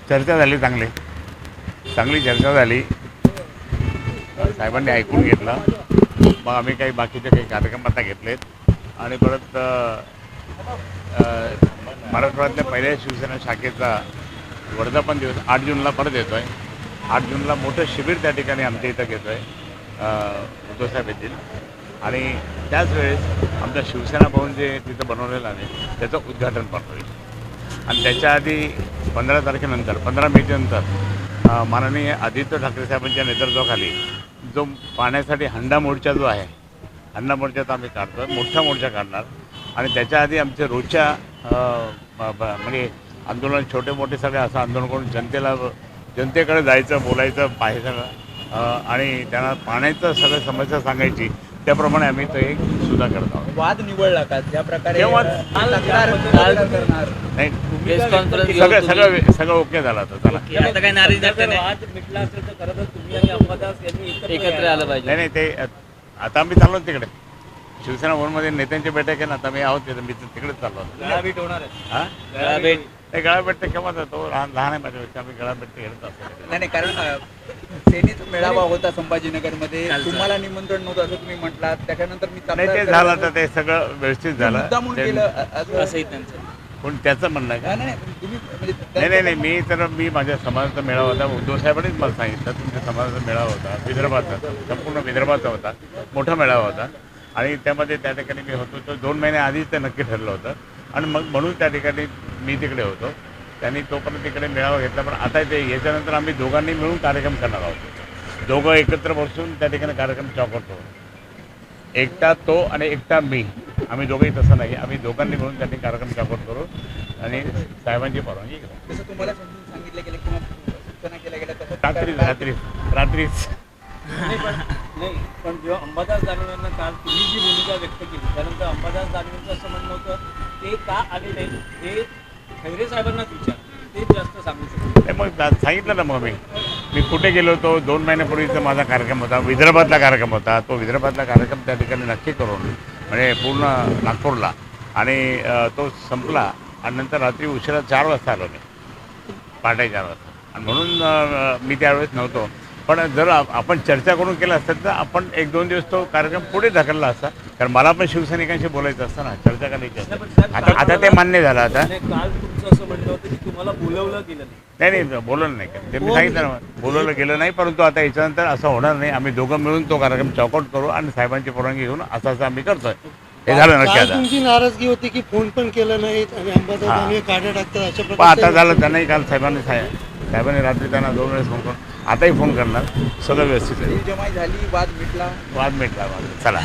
चर्चा झाली, चांगली चर्चा झाली. साहेबांनी ऐकून घेतलं. मग आम्ही काही बाकीचे काही कार्यक्रम आता घेतलेत आणि परत मराठवाड्यातल्या पहिल्या शिवसेना शाखेचा वर्धापन दिवस 8 जूनला परत येतो आहे. 8 जूनला मोठं शिबिर त्या ठिकाणी आमच्या इथं घेतो आहे उद्धवसाहेब येथील. आणि त्याच वेळेस आमचं शिवसेना भवन जे तिथं बनवलेलं आहे त्याचं उद्घाटन पण होईल. आणि त्याच्या आधी 15 तारखेनंतर 15 मेच्यानंतर माननीय आदित्य ठाकरे साहेबांच्या नेतृत्वाखाली जो पाण्यासाठी हंडा मोर्चा जो आहे, हंडा मोर्चाचा आम्ही काढतो आहे, मोठा मोर्चा काढणार. आणि त्याच्या आधी आमचे रोजच्या म्हणजे आंदोलन छोटे मोठे सगळे असं आंदोलन करून जनतेकडे जायचं, बोलायचं, पाहायचं आणि त्यांना पाण्याचं सगळं समस्या सांगायची. त्याप्रमाणे आम्ही तो एक सुद्धा करत आहोत. वाद निवडला का ज्या प्रकारे सगळं ओके झालं होतं. त्याला आता काय नाराजी वाद मिटला असेल तर खरं तर तुम्ही आणि अंबादास यांनी एकत्र आलं पाहिजे. नाही ते आता आम्ही चाललो तिकडे शिवसेना भवनमध्ये नेत्यांची बैठक आहे ना. आता मी आहोत तिथे, मी तिकडेच चाललो होतो. गळाभेट होणार आहे. हां गळाभेट नाही, गळाभेट तर केव्हा जातो, लहान आहे माझ्यापेक्षा. आम्ही गळाभेट तर घेत असतो. नाही कारण सेनेचा मेळावा होता संभाजीनगरमध्ये, तुम्हाला निमंत्रण नव्हतं असं तुम्ही म्हटलात. त्याच्यानंतर मी नाही ते झालं तर ते सगळं व्यवस्थित झालं. असंही त्यांचं पण त्याचं म्हणणं आहे का? नाही मी माझ्या समाजाचा मेळावा होता. उद्धव साहेबांनीच मला सांगितलं तुमच्या समाजाचा मेळावा होता, विदर्भाचा, संपूर्ण विदर्भाचा होता, मोठा मेळावा होता. आणि त्यामध्ये त्या ठिकाणी मी होतो. तर 2 महिने आधीच ते नक्की ठरलं होतं. आणि मग म्हणून त्या ठिकाणी मी तिकडे होतो. त्यांनी तोपर्यंत तिकडे मेळावा घेतला. पण आता ते याच्यानंतर आम्ही दोघांनी मिळून कार्यक्रम करणार आहोत. दोघं एकत्र बसून त्या ठिकाणी कार्यक्रम चौकटतो. एकटा तो आणि एकटा मी, आम्ही दोघंही तसं नाही. आम्ही दोघांनी मिळून त्यांनी कार्यक्रम चौकट करू आणि साहेबांची परवानगी घेऊ. जसं तुम्हाला समजून सांगितलं गेलं किंवा सूचना केल्या गेल्या तसं रात्रीच नाही पण जेव्हा अंबादास दानवे यांना काल तुम्ही जी भूमिका व्यक्त केली त्यानंतर अंबादास दानवेंचं असं म्हणणं होतं ते का आले नाही हे खैरे साहेबांनाच विचार, तेच जास्त सांगू शकतो. मग सांगितलं ना. मग मी कुठे गेलो होतो 2 महिन्यापूर्वीचा माझा कार्यक्रम होता, विदर्भातला कार्यक्रम होता. तो विदर्भातला कार्यक्रम त्या ठिकाणी नक्की करून म्हणजे पूर्ण नागपूरला आणि तो संपला. आणि नंतर रात्री उशिरा 4 वाजता आलो मी, पहाटे 4 वाजता. आणि म्हणून मी त्यावेळेस नव्हतो. पण जर आपण चर्चा करून केलं असतं तर आपण 1-2 दिवस तो कार्यक्रम पुढे ढकलला असता. कारण मला पण शिवसैनिकांशी बोलायचं असतं ना, चर्चा करायची. आता ते मान्य झालं. आता काल तुमचं असं म्हणणं होतं की तुम्हाला बोलवलं गेलं नाही बोलवलं नाही. ते मी सांगितलं ना, बोलवलं गेलं नाही. परंतु आता याच्यानंतर असं होणार नाही. आम्ही दोघं मिळून तो कार्यक्रम चौकट करू आणि साहेबांची परवानगी घेऊन असं आम्ही करतोय. हे झालं नक्की. आता तुमची नाराजगी होती की फोन पण केलं नाही आणि अंबादास काढ्या टाकतात अशा पण प्रकारे आता झालं. त्यांनाही काल साहेबांनी रात्री त्यांना 2 वेळेस फोन करून आताही फोन करणार. सगळं व्यवस्थित आहे. जमाई झाली, वाद मिटला. चला.